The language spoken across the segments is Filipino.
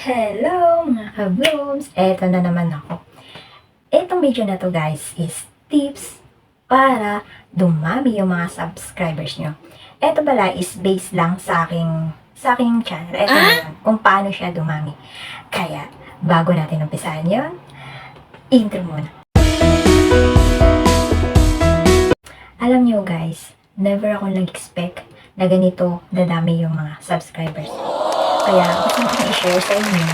Hello mga ka-blooms! Eto na naman ako. Etong video na to guys is tips para dumami yung mga subscribers nyo. Eto pala is based lang sa aking channel. Eto na yun, kung paano siya dumami. Kaya, bago natin umpisahan yun, intro muna. Alam nyo guys, never ako nag-expect na ganito dadami yung mga subscribers. Kaya gusto ko i-share sa inyo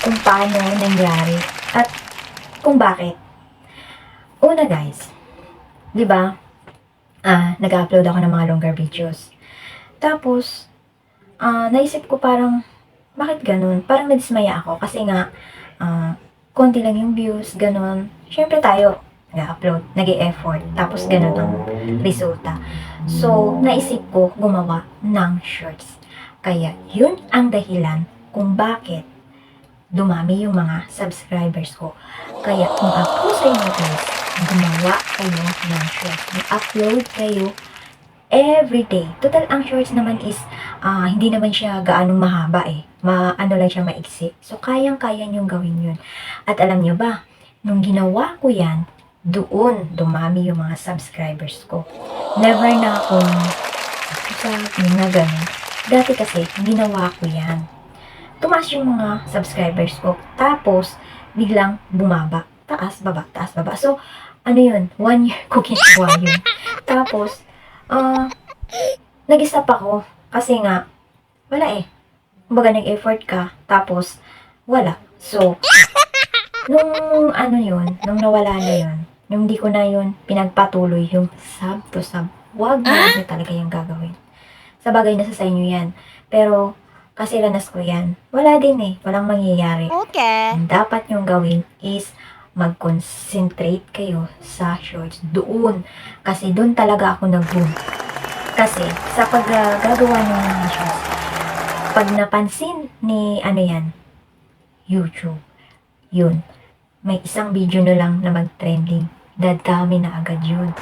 kung paano nangyari at kung bakit. Una guys, di ba, nag-upload ako ng mga longer videos. Tapos, naisip ko parang, bakit ganun? Parang nadismaya ako kasi nga, konti lang yung views, ganun. Siyempre tayo, nag-upload, nag-e-effort, tapos ganun ang resulta. So, naisip ko gumawa ng shorts. Kaya, yun ang dahilan kung bakit dumami yung mga subscribers ko. Kaya, kung ako sa inyo guys, gumawa kayo ng shorts. Mag-upload kayo everyday. Total, ang shorts naman is, hindi naman siya gaanong mahaba eh. Ano lang siya maiksi. So, kayang-kaya niyong gawin yun. At alam niyo ba, nung ginawa ko yan, doon dumami yung mga subscribers ko. Never na akong na ganun. Dati kasi, ginawa ko yan. Tumaas yung mga subscribers ko. Tapos, biglang bumaba. Taas, baba, taas, baba. So, ano yun? 1 year ko ginagawa yun. Tapos, nag-stop ako. Kasi nga, wala eh. Kumbaga, nag-effort ka. Tapos, wala. So, nung nawala na yun, nung di ko na yun pinagpatuloy yung sub to sub, wag na talaga yung gagawin. Sa bagay nasa sa inyo yan. Pero, kasi ranas ko yan, wala din eh. Walang mangyayari. Okay. Ang dapat nyong gawin is mag-concentrate kayo sa shorts doon. Kasi doon talaga ako nag-boom. Kasi, sa paggagawa ng mga shorts, pag napansin ni, YouTube, yun, may isang video na lang na mag-trending. Dadami na agad yun.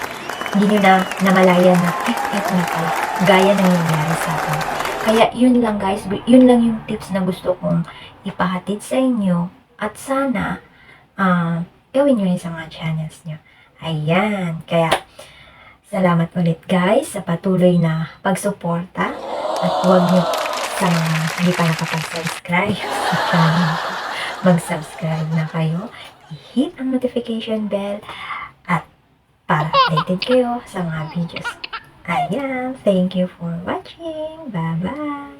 Hindi nyo na namalayan na, eto na pala. Gaya ng nangyari sa akin. Kaya yun lang guys, yun lang yung tips na gusto kong ipahatid sa inyo. At sana, gawin nyo yun sa mga channels nyo. Ayan. Kaya, salamat ulit guys sa patuloy na pagsuporta. At huwag nyo sa mga hindi pa nakapag-subscribe sa channel ko, mag-subscribe na kayo. I-hit ang notification bell at para updated kayo sa mga videos. Ayan, thank you for watching. Bye-bye!